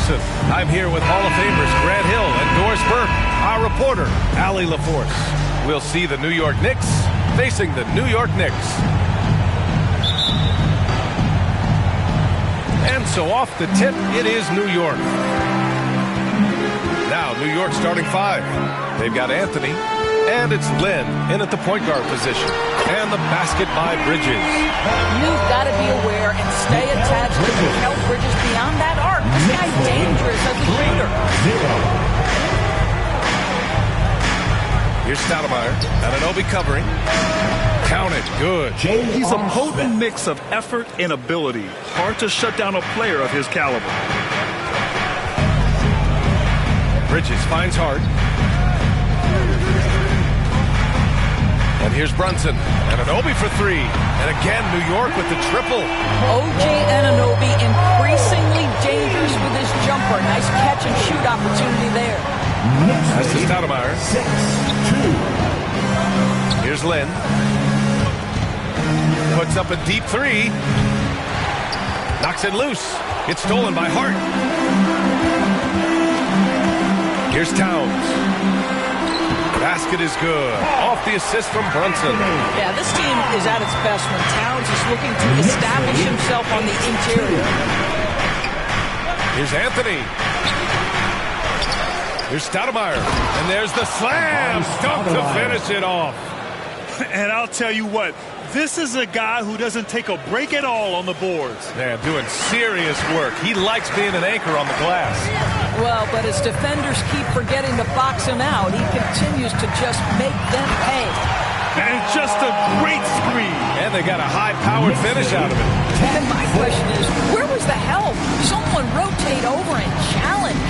Brunson. I'm here with Hall of Famers Grant Hill and Doris Burke. Our reporter, Allie LaForce. We'll see the New York Knicks facing the New York Knicks. And so off the tip, it is New York. Now, New York starting five. They've got Anthony, and it's Lynn in at the point guard position. And the basket by Bridges. You've got to be aware and stay attached to Mikal Bridges beyond that arc. This guy's dangerous as a shooter. Here's Stoudemire. Anunoby covering. Count it. Good. He's a potent mix of effort and ability. Hard to shut down a player of his caliber. Bridges finds Hart. And here's Brunson. Anunoby for three. And again, New York with the triple. OG Anunoby increasingly dangerous with his jumper. Nice catch and shoot opportunity there. That's to Stoudemire. 6-2. Here's Lynn. Puts up a deep three. Knocks it loose. It's stolen by Hart. Here's Towns. Basket is good. Off the assist from Brunson. Yeah, this team is at its best when Towns is looking to establish himself on the interior. Here's Anthony. Here's Stoudemire. And there's the slam. Dunk to finish it off. And I'll tell you what, this is a guy who doesn't take a break at all on the boards. Yeah, doing serious work. He likes being an anchor on the glass. Well, but as defenders keep forgetting to box him out, he continues to just make them pay. And just a great screen. And they got a high-powered finish out of it. And my question is, where was the help? Someone rotate over and challenge.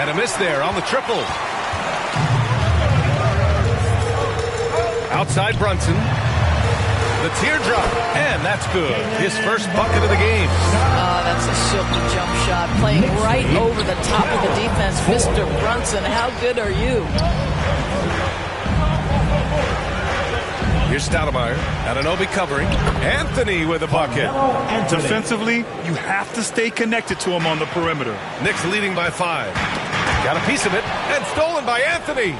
And a miss there on the triple. Outside Brunson. The teardrop. And that's good. His first bucket of the game. That's a silky jump shot. Playing right over the top of the defense. Mr. Brunson, how good are you? Here's Stoudemire. Anunoby covering. Anthony with a bucket. Defensively, you have to stay connected to him on the perimeter. Knicks leading by 5. Got a piece of it. And stolen by Anthony.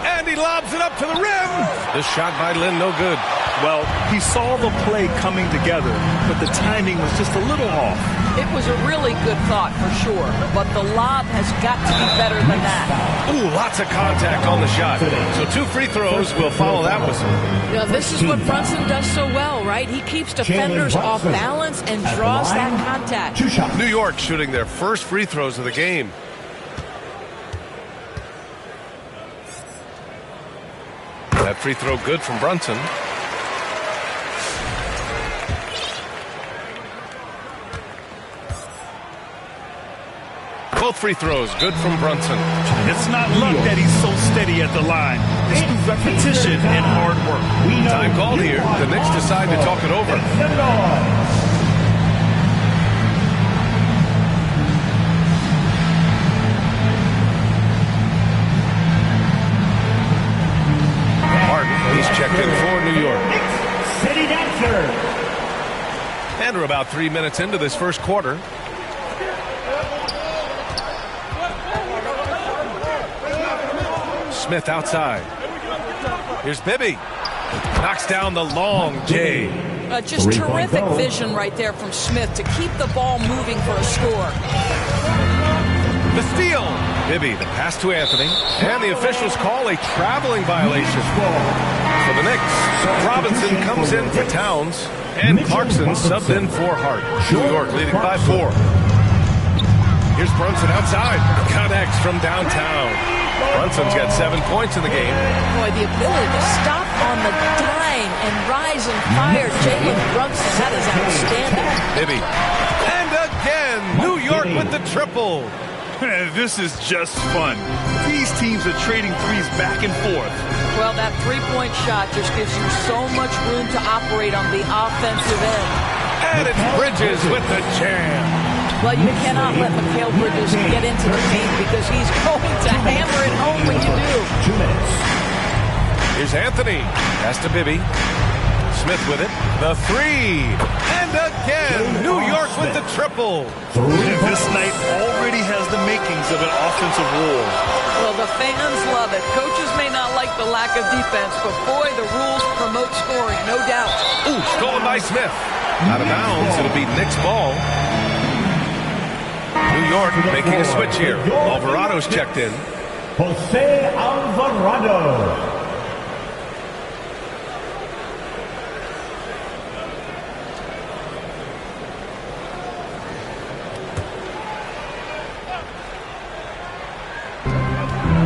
And he lobs it up to the rim. The shot by Lynn, no good. Well, he saw the play coming together, but the timing was just a little off. It was a really good thought for sure, but the lob has got to be better than that. Ooh, lots of contact on the shot. So 2 free throws will follow that whistle. Yeah, this is what Brunson does so well, right? He keeps defenders off balance and draws that contact. New York shooting their first free throws of the game. That free throw good from Brunson. Both free throws good from Brunson. It's not luck that he's so steady at the line. It's through repetition and hard work. Time called here. The Knicks decide to talk it over. He's checked in for New York. City dancer. And we're about 3 minutes into this first quarter. Smith outside. Here's Bibby. Knocks down the long J. Just terrific vision right there from Smith to keep the ball moving for a score. The steal. Bibby, the pass to Anthony. And the officials call a traveling violation. For the Knicks, Robinson comes in for Towns. And Clarkson subbed in for Hart. New York leading by 4. Here's Brunson outside. Connects from downtown. Brunson's got 7 points in the game. Boy, the ability to stop on the dime and rise and fire Jalen Brunson, that is outstanding. Bibby. And again, New York with the triple. This is just fun. These teams are trading threes back and forth. Well, that three-point shot just gives you so much room to operate on the offensive end. And it's Bridges with the jam. Well, you cannot let Mikal Bridges get into the paint because he's going to hammer it home when you do. 2 minutes. Here's Anthony. Pass to Bibby. Smith with it. The three. And again, New York triple. And this night already has the makings of an offensive war. Well, the fans love it. Coaches may not like the lack of defense, but boy, the rules promote scoring, no doubt. Ooh, stolen by Smith. Out of bounds, it'll be Knicks ball. New York making a switch here. Alvarado's checked in. Jose Alvarado.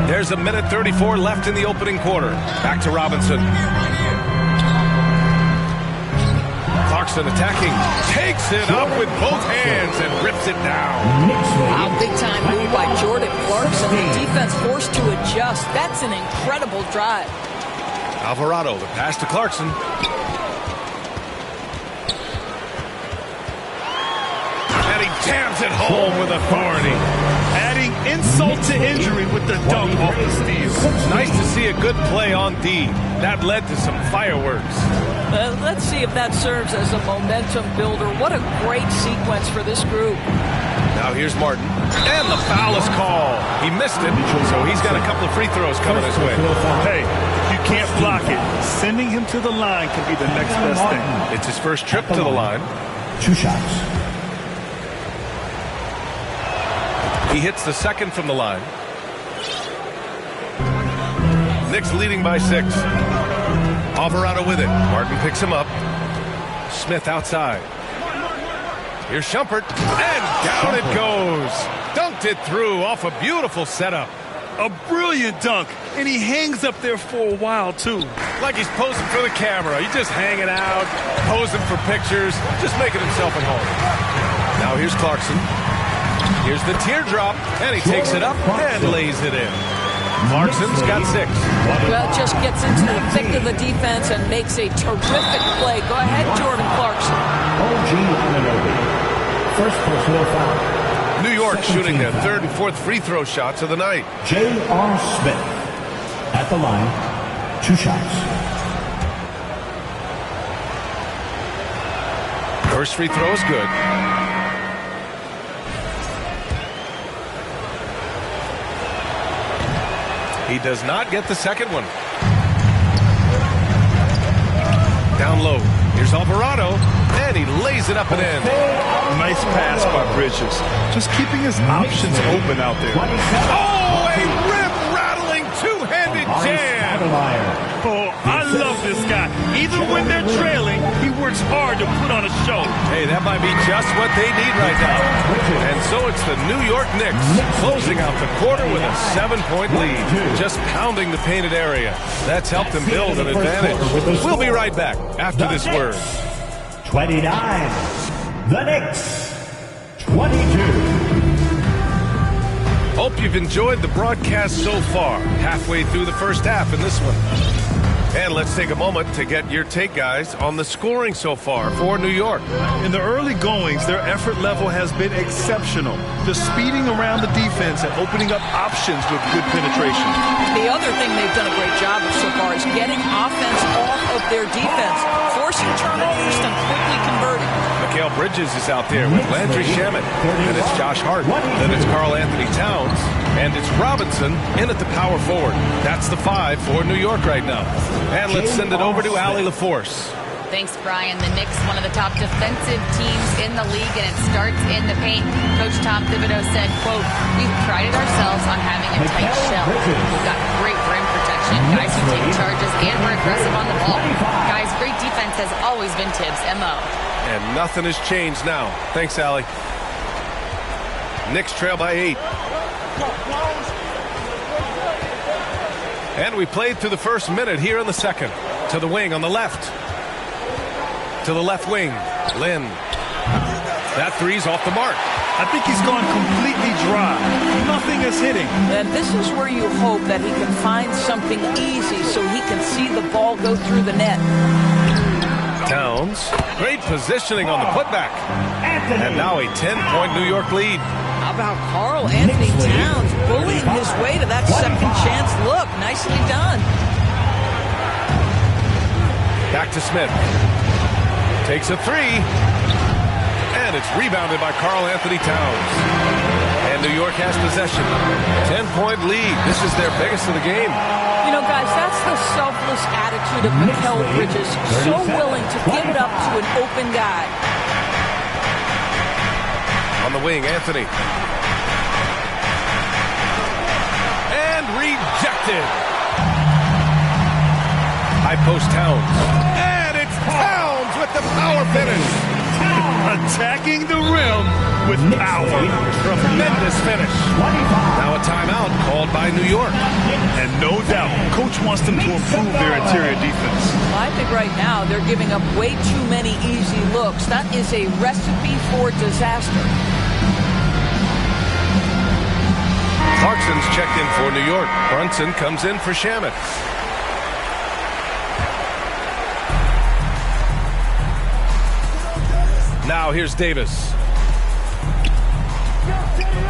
There's a minute 34 left in the opening quarter. Back to Robinson. Clarkson attacking. Takes it up with both hands and rips it down. Wow, big time move by Jordan Clarkson. The defense forced to adjust. That's an incredible drive. Alvarado, the pass to Clarkson. And he jams it home with authority. Adding insult to injury with the dunk off the steal. Nice to see a good play on D. That led to some fireworks. Let's see if that serves as a momentum builder. What a great sequence for this group. Now here's Martin. And the foul is called. He missed it, so he's got a couple of free throws coming his way. Hey, you can't block it. Sending him to the line can be the next best thing. It's his first trip to the line. 2 shots. He hits the second from the line. Knicks leading by 6. Alvarado with it. Martin picks him up. Smith outside. Here's Shumpert. And down it goes. Dunked it through off a beautiful setup. A brilliant dunk, and he hangs up there for a while, too. Like he's posing for the camera. He's just hanging out, posing for pictures, just making himself at home. Now here's Clarkson. Here's the teardrop, and he takes it up and lays it in. Clarkson's got 6. Well, just gets into the thick of the defense and makes a terrific play. Go ahead, Jordan Clarkson. OG Anunoby. First personal foul. New York shooting their 3rd and 4th free throw shots of the night. J.R. Smith at the line. 2 shots. First free throw is good. He does not get the second one. Down low. Here's Alvarado, and he lays it up and in. Nice pass by Bridges. Just keeping his options open out there. Oh, a rip-rattling two-handed jam. Oh, I love this guy. Even when they're trailing, he works hard to put on a show. Hey, that might be just what they need right now. And so it's the New York Knicks closing out the quarter with a 7-point lead. Just pounding the painted area. That's helped them build an advantage. We'll be right back after this word. 29. The Knicks. 22. Hope you've enjoyed the broadcast so far. Halfway through the first half in this one. And let's take a moment to get your take, guys, on the scoring so far for New York. In the early goings, their effort level has been exceptional. Just speeding around the defense and opening up options with good penetration. The other thing they've done a great job of so far is getting offense off of their defense, forcing turnovers and quickly converting. Mikal Bridges is out there with Landry Shamet. And it's Josh Hart. Then it's Karl Anthony Towns. And it's Robinson in at the power forward. That's the 5 for New York right now. And let's send it over to Allie LaForce. Thanks, Brian. The Knicks, one of the top defensive teams in the league, and it starts in the paint. Coach Tom Thibodeau said, quote, "We've prided ourselves on having a tight shell. We've got great rim protection, guys who take charges, and we're aggressive on the ball. Guys, great defense has always been Tibbs' MO." And nothing has changed now. Thanks, Allie. Knicks trail by 8. And we played through the first minute here in the second. To the wing on the left. To the left wing. Lynn. That three's off the mark. I think he's gone completely dry. Nothing is hitting. And this is where you hope that he can find something easy so he can see the ball go through the net. Towns. Great positioning on the putback. And now a 10-point New York lead. How about Karl Anthony Towns bullying his way to that second chance look? Nicely done. Back to Smith. Takes a 3. And And it's rebounded by Karl Anthony Towns. And New York has possession. 10-point lead. This is their biggest of the game. You know, guys, that's the selfless attitude of Mikal Bridges. So willing to give it up to an open guy. On the wing, Anthony. And rejected. High post Towns. And it's Towns with the power finish. Attacking the rim with power. Tremendous finish. Now a timeout called by New York. And no doubt, coach wants them to improve their interior defense. I think right now they're giving up way too many easy looks. That is a recipe for disaster. Clarkson's checked in for New York. Brunson comes in for Shamet. Now here's Davis.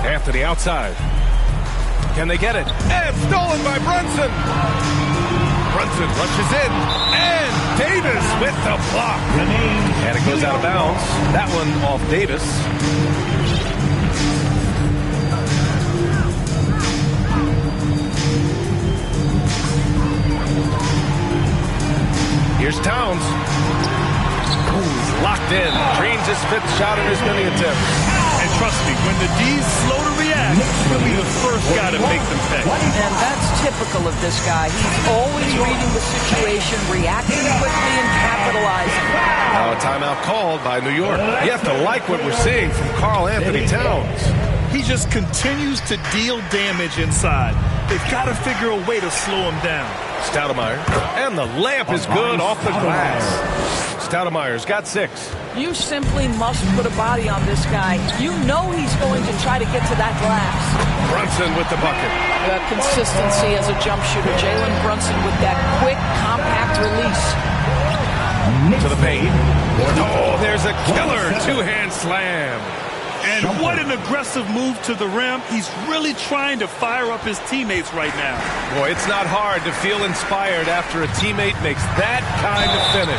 Anthony outside. Can they get it? And stolen by Brunson. Brunson rushes in. And Davis with the block. And it goes out of bounds. That one off Davis. Here's Towns. He's locked in. Drains his fifth shot in his many attempts. And trust me, when the D's slow to react, he'll be the first guy to make them pay. And that's typical of this guy. He's always reading the situation, reacting quickly, and capitalizing. Now a timeout called by New York. You have to like what we're seeing from Karl Anthony Towns. He just continues to deal damage inside. They've got to figure a way to slow him down. Stoudemire. And the layup is good off the glass. Stoudemire's got 6. You simply must put a body on this guy. You know he's going to try to get to that glass. Brunson with the bucket. Consistency as a jump shooter. Jalen Brunson with that quick, compact release. To the paint. Oh, there's a killer two-hand slam. And what an aggressive move to the rim. He's really trying to fire up his teammates right now. Boy, it's not hard to feel inspired after a teammate makes that kind of finish.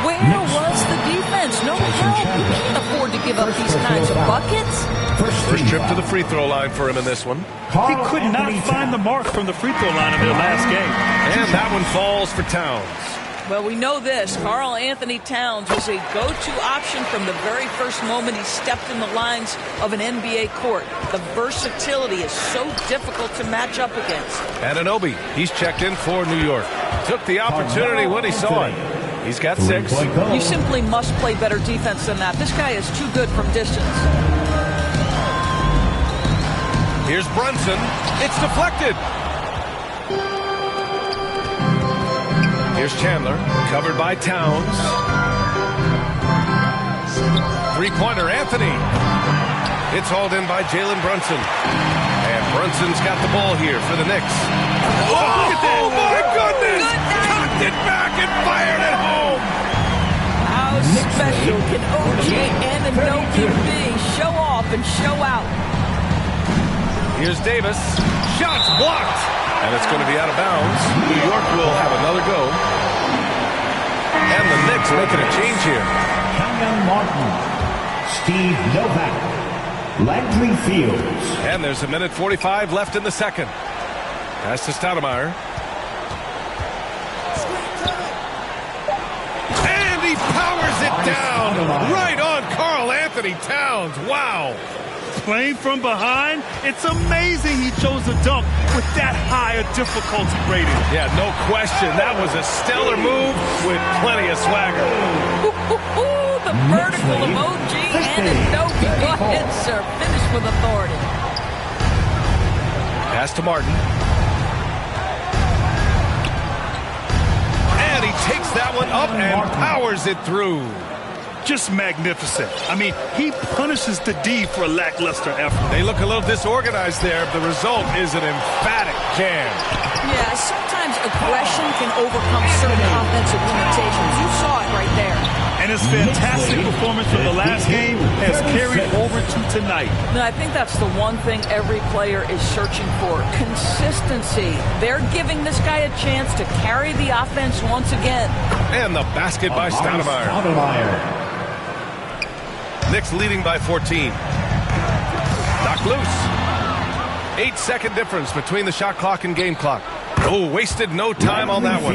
Where was the defense? No help. You can't afford to give up these kinds of buckets. First trip to the free throw line for him in this one. He could not find the mark from the free throw line in their last game. And that one falls for Towns. Well, we know this. Karl Anthony Towns was a go-to option from the very first moment he stepped in the lines of an NBA court. The versatility is so difficult to match up against. Anunoby, he's checked in for New York. Took the opportunity when he saw it. He's got 6. You simply must play better defense than that. This guy is too good from distance. Here's Brunson. It's deflected. Here's Chandler, covered by Towns. Three-pointer, Anthony. It's hauled in by Jalen Brunson. And Brunson's got the ball here for the Knicks. Oh my goodness! Tucked it back and fired it home! How special can OG and Anunoby be? Show off and show out. Here's Davis. Shots blocked. And it's going to be out of bounds. New York will have another go. And the Knicks making a change here. Kenyon Martin, Steve Novak, Landry Fields. And there's a minute 45 left in the second. Pass to Stoudemire. And he powers it down. Right on Karl Anthony Towns. Wow. Playing from behind, it's amazing he chose to dunk with that high a difficulty rating. Yeah, no question. That was a stellar move with plenty of swagger. The vertical of OG and Anunoby. Go ahead, sir. Finish with authority. Pass to Martin. And he takes that one up and powers it through. Just magnificent. I mean, he punishes the D for a lackluster effort. They look a little disorganized there. The result is an emphatic jam. Yeah, sometimes aggression can overcome certain offensive limitations. You saw it right there. And his fantastic performance from the last game has carried over to tonight. No, I think that's the one thing every player is searching for. Consistency. They're giving this guy a chance to carry the offense once again. And the basket by Stoudemire. Knicks leading by 14. Knocked loose. 8-second difference between the shot clock and game clock. Oh, wasted no time on that one.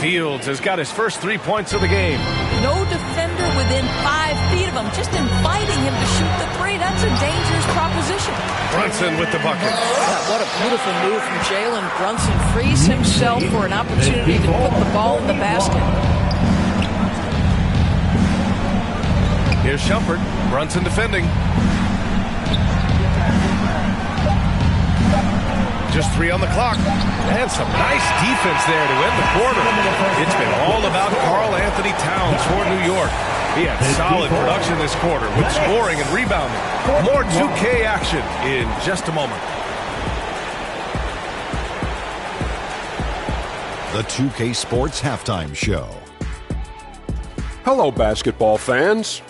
Fields has got his first 3 points of the game. No defender within 5 feet of him, just inviting him to shoot the three. That's a dangerous proposition. Brunson with the bucket. Yeah, what a beautiful move from Jalen Brunson. Frees himself for an opportunity to put the ball in the basket. Here's Shumpert. Brunson defending. Just 3 on the clock. And some nice defense there to end the quarter. It's been all about Karl Anthony Towns for New York. He had solid production this quarter with scoring and rebounding. More 2K action in just a moment. The 2K Sports Halftime Show. Hello, basketball fans.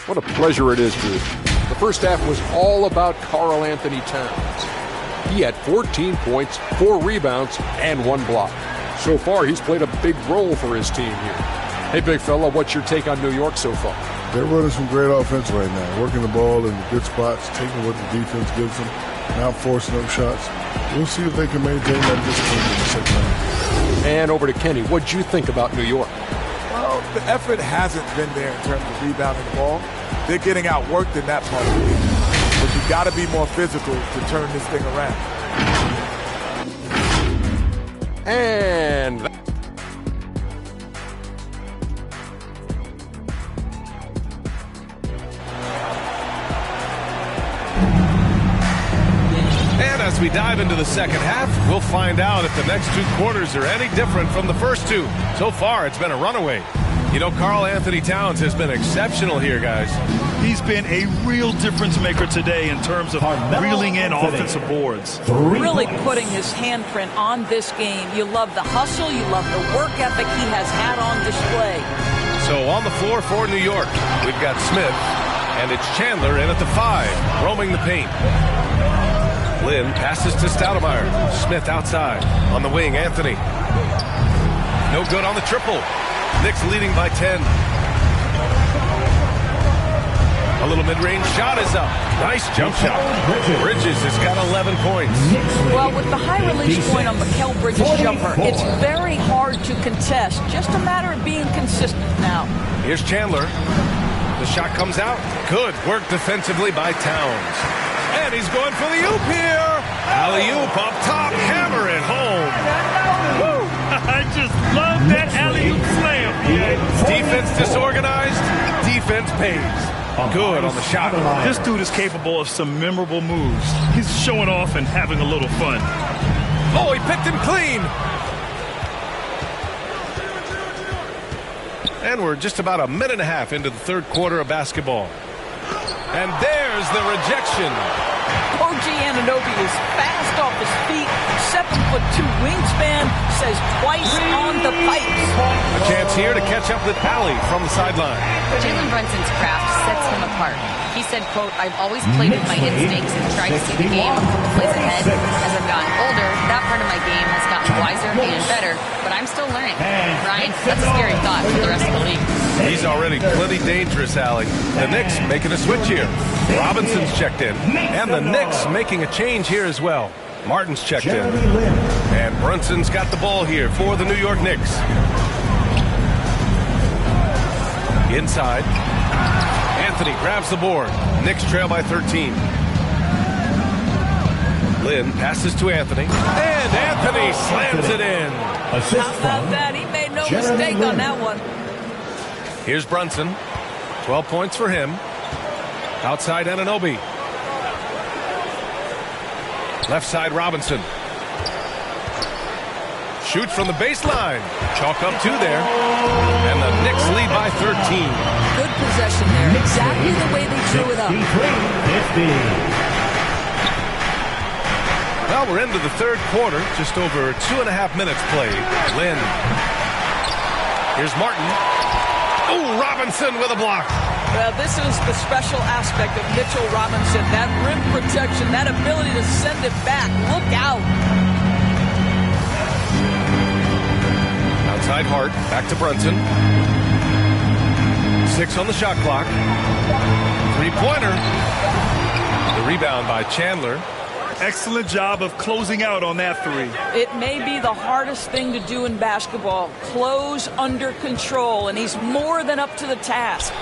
What a pleasure it is to... The first half was all about Karl Anthony Towns. He had 14 points, 4 rebounds, and 1 block. So far, he's played a big role for his team here. Hey, big fella, what's your take on New York so far? They're running some great offense right now, working the ball in good spots, taking what the defense gives them, not forcing up shots. We'll see if they can maintain that discipline in the second half. And over to Kenny. What'd you think about New York? Well, the effort hasn't been there in terms of rebounding the ball. They're getting outworked in that part of the game. But you've got to be more physical to turn this thing around. And... as we dive into the second half, we'll find out if the next 2 quarters are any different from the first 2. So far, it's been a runaway. You know, Karl Anthony Towns has been exceptional here, guys. He's been a real difference maker today in terms of reeling in offensive boards. Really putting his handprint on this game. You love the hustle. You love the work ethic he has had on display. So on the floor for New York, we've got Smith, and it's Chandler in at the 5, roaming the paint. Lynn passes to Stoudemire. Smith outside. On the wing, Anthony. No good on the triple. Knicks leading by 10. A little mid-range shot is up. Nice jump shot. Bridges has got 11 points. Well, with the high release point on Mikal Bridges' jumper, it's very hard to contest. Just a matter of being consistent now. Here's Chandler. The shot comes out. Good work defensively by Towns. And he's going for the oop here. Alley-oop up top. Hammer it home. Woo! I just love that alley-oop slam. Defense disorganized. Defense pays. Good on the shot. This dude is capable of some memorable moves. He's showing off and having a little fun. Oh, he picked him clean. And we're just about a minute and a half into the third quarter of basketball. And there's the rejection. OG Anunoby is fast off his feet. 7'2" wingspan, says twice on the pipes. A chance here to catch up with Allie from the sideline. Jalen Brunson's craft sets him apart. He said, quote, I've always played with my instincts and tried to see the game a couple plays ahead. As I've gotten older, that part of my game has gotten wiser and better, but I'm still learning. Ryan, that's a scary thought for the rest of the league. He's already plenty dangerous, Allie. The Knicks making a switch here. Robinson's checked in. And the Knicks making a change here as well. Martin's checked in. And Brunson's got the ball here for the New York Knicks. Inside. Anthony grabs the board. Knicks trail by 13. Lynn passes to Anthony. And Anthony slams it in. How about that? He made no mistake on that one. Here's Brunson. 12 points for him. Outside Anunoby. Left side Robinson. Shoots from the baseline. Chalk up 2 there. And the Knicks lead by 13. Good possession there. Exactly the way they drew it up. Well, we're into the third quarter. Just over 2.5 minutes played. Lynn. Here's Martin. Oh, Robinson with a block. Well, this is the special aspect of Mitchell Robinson. That rim protection, that ability to send it back. Look out. Outside Hart. Back to Brunson. 2:06 on the shot clock. Three-pointer. The rebound by Chandler. Excellent job of closing out on that three. It may be the hardest thing to do in basketball. Close under control, and he's more than up to the task.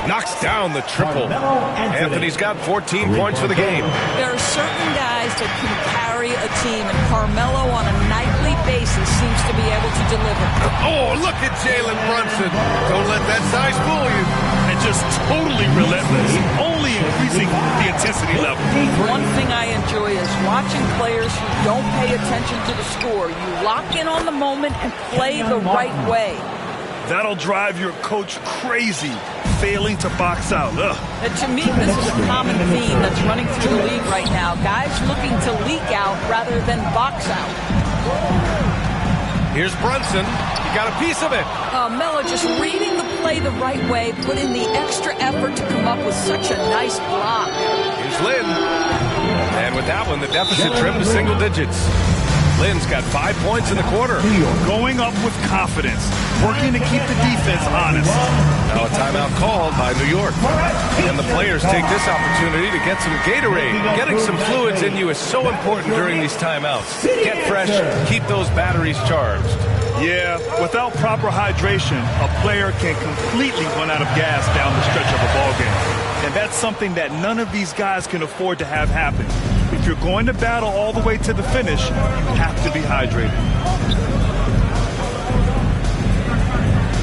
Knocks down the triple. Anthony's got 14 points for the game. There are certain guys that can carry a team, and Carmelo on a nightly basis seems to be able to deliver. Oh, look at Jalen Brunson. Don't let that size fool you. And just totally relentless, only increasing the intensity level. One thing I enjoy is watching players who don't pay attention to the score. You lock in on the moment and play the right way. That'll drive your coach crazy, failing to box out. And to me, this is a common theme that's running through the league right now. Guys looking to leak out rather than box out. Here's Brunson. He got a piece of it. Melo just reading the play the right way, put in the extra effort to come up with such a nice block. Here's Lynn. And with that one, the deficit trimmed to single digits. Lynn's got 5 points in the quarter. Going up with confidence, working to keep the defense honest. Now a timeout called by New York. And the players take this opportunity to get some Gatorade. Getting some fluids in you is so important during these timeouts. Get fresh, keep those batteries charged. Yeah, without proper hydration, a player can completely run out of gas down the stretch of a ball game. And that's something that none of these guys can afford to have happen. If you're going to battle all the way to the finish, you have to be hydrated.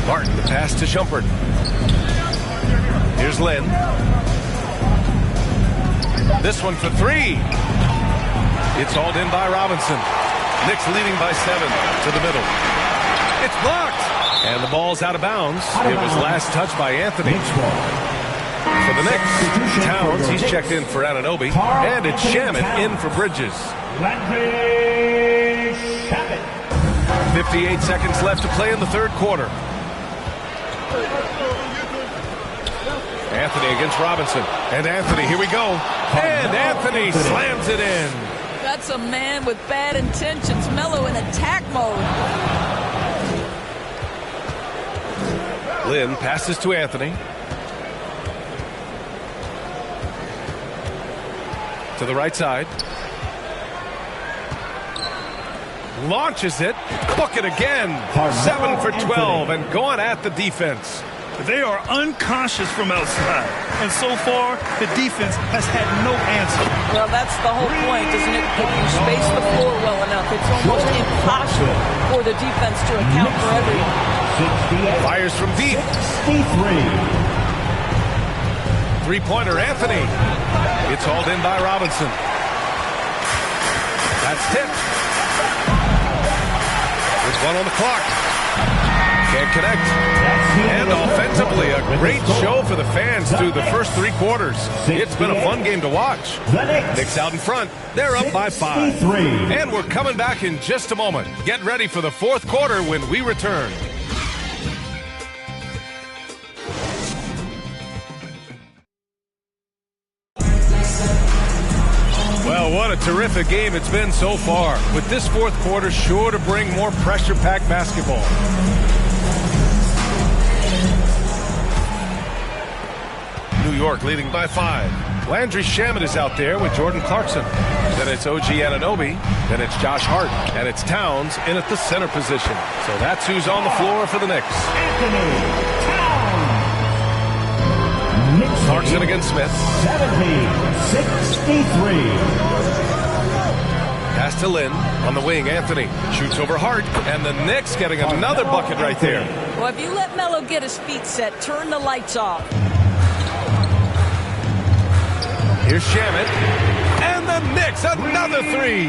Martin, the pass to Shumpert. Here's Lynn. This one for three. It's hauled in by Robinson. Knicks leading by 7 to the middle. It's blocked. And the ball's out of bounds. It was last touched by Anthony. For the Knicks, Towns, he's checked in for Anunoby. And it's Shamet in for Bridges. 58 seconds left to play in the third quarter. Anthony against Robinson. And Anthony, here we go. And Anthony slams it in. That's a man with bad intentions. Melo in attack mode. Lynn passes to Anthony. To the right side. Launches it. Book it again. 7 for 12 and going at the defense. They are unconscious from outside. And so far, the defense has had no answer. Well, that's the whole point, isn't it? If you space the floor well enough, it's almost impossible for the defense to account for everything. Fires from deep. 3-pointer, Anthony. It's hauled in by Robinson. That's tipped. There's one on the clock. Can't connect. And offensively, a great show for the fans through the first 3 quarters. It's been a fun game to watch. Knicks out in front. They're up by 5. And we're coming back in just a moment. Get ready for the fourth quarter when we return. Well, what a terrific game it's been so far. With this fourth quarter sure to bring more pressure-packed basketball. New York leading by 5. Landry Shamet is out there with Jordan Clarkson. Then it's OG Anunoby. Then it's Josh Hart. And it's Towns in at the center position. So that's who's on the floor for the Knicks. Clarkson against Smith. 70-63. Pass to Lynn. On the wing, Anthony shoots over Hart. And the Knicks getting another bucket right there. Well, if you let Melo get his feet set, turn the lights off. Here's Shamet. And the Knicks, another 3.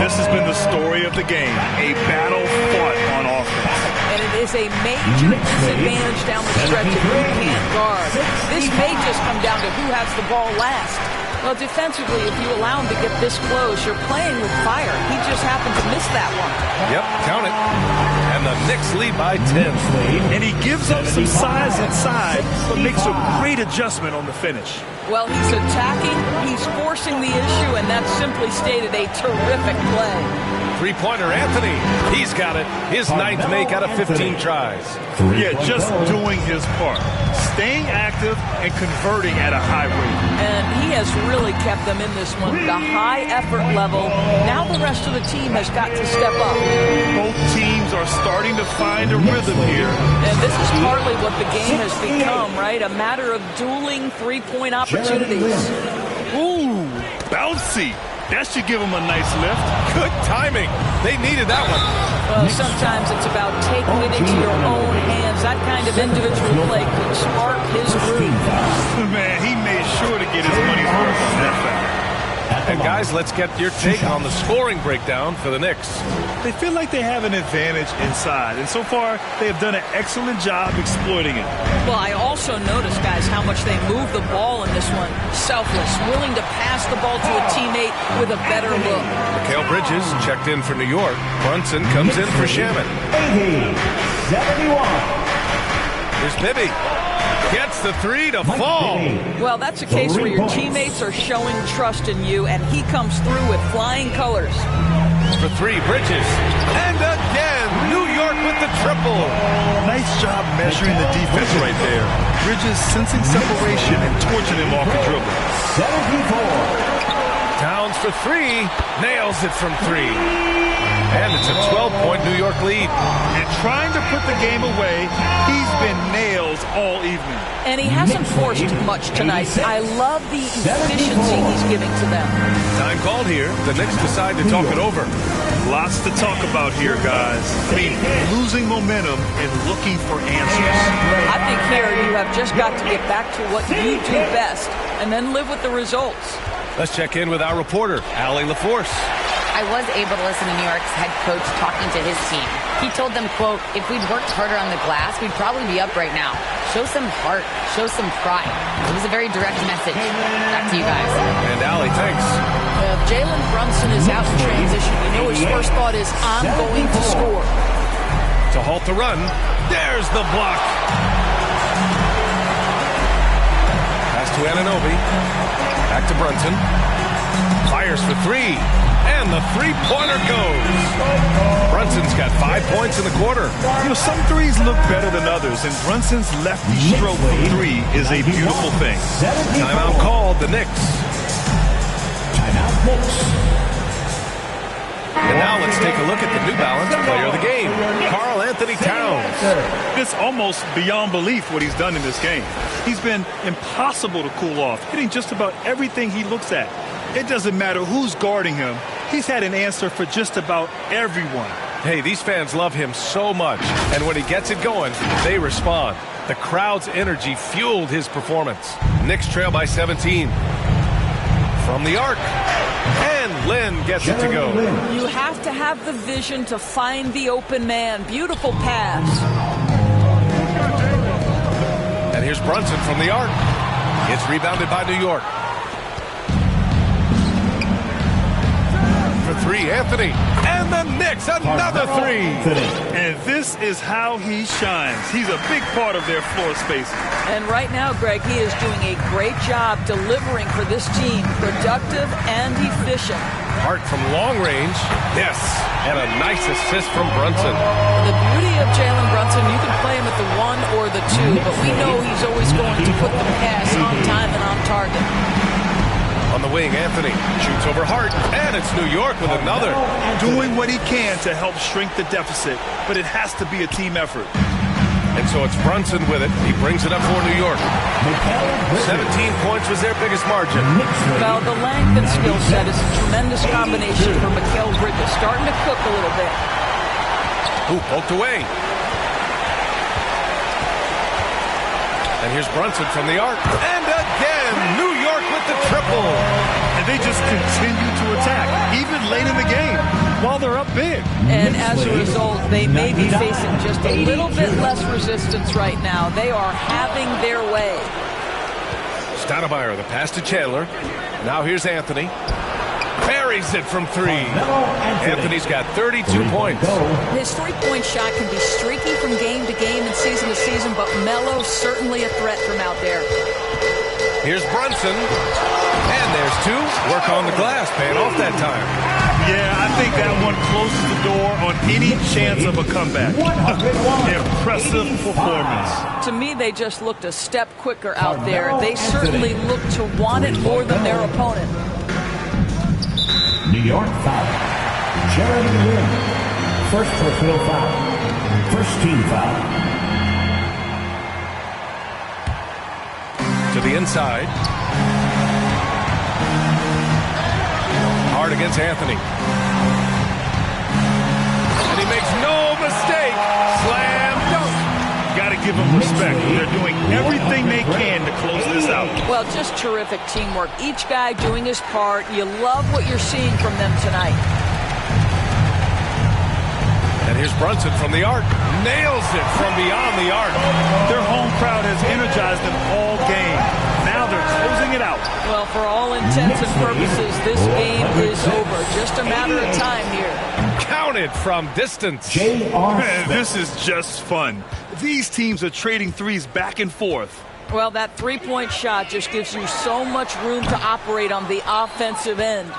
This has been the story of the game. A battle fought on offense. And it is a major disadvantage down the stretch if you can't guard. This may just come down to who has the ball last. Well, defensively, if you allow him to get this close, you're playing with fire. He just happened to miss that one. Yep, count it. And the Knicks lead by 10. And he gives up some size inside, but makes a great adjustment on the finish. Well, he's attacking, he's forcing the issue, and that's simply stated a terrific play. Three-pointer, Anthony. He's got it. His ninth make out of 15 tries. Yeah, just doing his part. Staying active and converting at a high rate. And he has really kept them in this one. The high effort level. Now the rest of the team has got to step up. Both teams are starting to find a rhythm here. And this is partly what the game has become, right? A matter of dueling three-point opportunities. Ooh, bouncy. That should give them a nice lift. Good timing. They needed that one. Well, sometimes it's about taking it into your own hands. That kind of individual play could spark his groove. Man, he made sure to get his money's worth on that foul. And guys, let's get your take on the scoring breakdown for the Knicks. They feel like they have an advantage inside, and so far they have done an excellent job exploiting it. Well, I also noticed, guys, how much they move the ball in this one. Selfless, willing to pass the ball to a teammate with a better look. Mikal Bridges checked in for New York. Brunson comes in for Shaman. 71. Here's Bibby. Gets the three to fall. Well, that's a case where your teammates are showing trust in you, and he comes through with flying colors. For three, Bridges. And again, New York with the triple. Nice job measuring the defense right there. Bridges sensing separation and torching him off the dribble. 74. Towns for three. Nails it from three. And it's a 12-point New York lead. And trying to put the game away, he's been nails all evening. And he hasn't forced much tonight. I love the efficiency he's giving to them. Time called here. The Knicks decide to talk it over. Lots to talk about here, guys. I mean, losing momentum and looking for answers. I think here you have just got to get back to what you do best and then live with the results. Let's check in with our reporter, Allie LaForce. I was able to listen to New York's head coach talking to his team. He told them, quote, if we'd worked harder on the glass, we'd probably be up right now. Show some heart. Show some pride. It was a very direct message. Back to you guys. And Allie, thanks. If Jalen Brunson is out in transition, you know his first thought is, I'm going to score. To halt the run, there's the block. Pass to Anunoby. Back to Brunson. Fires for three. And the three-pointer goes. Brunson's got 5 points in the quarter. You know, some threes look better than others, and Brunson's lefty stroke from three is a beautiful thing. Timeout called, the Knicks. Timeout Knicks. And now let's take a look at the New Balance player of the game, Karl Anthony Towns. It's almost beyond belief what he's done in this game. He's been impossible to cool off, hitting just about everything he looks at. It doesn't matter who's guarding him. He's had an answer for just about everyone. Hey, these fans love him so much, and when he gets it going, they respond. The crowd's energy fueled his performance. Knicks trail by 17. From the arc, and Lynn gets it to go. You have to have the vision to find the open man. Beautiful pass. And here's Brunson from the arc. It's rebounded by New York. For three, Anthony. And the Knicks, another three. And this is how he shines. He's a big part of their floor spacing. And right now, Greg, he is doing a great job delivering for this team. Productive and efficient. Hart from long range. Yes. And a nice assist from Brunson. The beauty of Jalen Brunson, you can play him at the 1 or the 2, but we know he's always going to put the pass on time and on target. On the wing, Anthony shoots over Hart, and it's New York with another. Doing what he can to help shrink the deficit, but it has to be a team effort. And so it's Brunson with it. He brings it up for New York. 17 points was their biggest margin. Well, the length and skill set is a tremendous combination for Mikal Bridges. Starting to cook a little bit. Ooh, poked away. And here's Brunson from the arc. And again, New York with the triple. And they just continue to attack, even late in the game, while they're up big. And as a result, they may be facing just a little bit less resistance right now. They are having their way. Stoudemire, the pass to Chandler. Now here's Anthony. Buries it from three. Anthony's got 32 points. His three-point shot can be streaky from game to game and season to season, but Melo's certainly a threat from out there. Here's Brunson. And there's two, work on the glass, paying off that time. Yeah, I think that one closes the door on any chance of a comeback. Impressive performance. To me, they just looked a step quicker out there. They certainly looked to want it more than their opponent. New York foul. Jeremy Lin. First personal foul. First team foul. To the inside. Hard against Anthony. And he makes no mistake. Slam dunk. Got to give them respect. They're doing everything they can to close this out. Well, just terrific teamwork. Each guy doing his part. You love what you're seeing from them tonight. And here's Brunson from the arc. Nails it from beyond the arc. Their home crowd has energized them all game. Now they're closing it out. Well, for all intents and purposes, this game is over. Just a matter of time here. Counted from distance. Man, this is just fun. These teams are trading threes back and forth. Well, that three-point shot just gives you so much room to operate on the offensive end.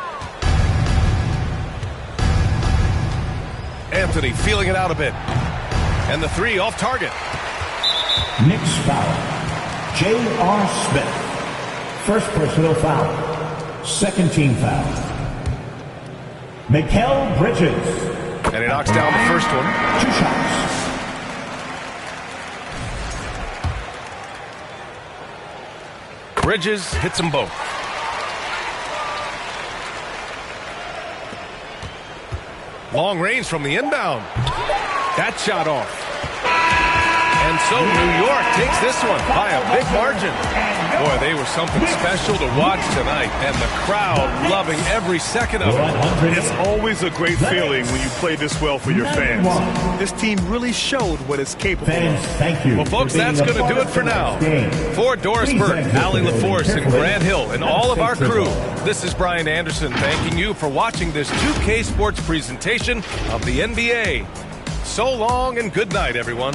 Anthony feeling it out a bit. And the three off target. Knicks foul. J.R. Smith. First personal foul. Second team foul. Mikal Bridges. And he knocks down the first one. 2 shots. Bridges hits them both. Long range from the inbound. That shot off. And so New York takes this one by a big margin. Boy, they were something special to watch tonight, and the crowd loving every second of it. It's always a great feeling when you play this well for your fans. This team really showed what it's capable of. Thank you. Well, folks, that's going to do it for now. For Doris Burke, Allie LaForce, and Grant Hill, and all of our crew, this is Brian Anderson thanking you for watching this 2K Sports presentation of the NBA. So long and good night, everyone.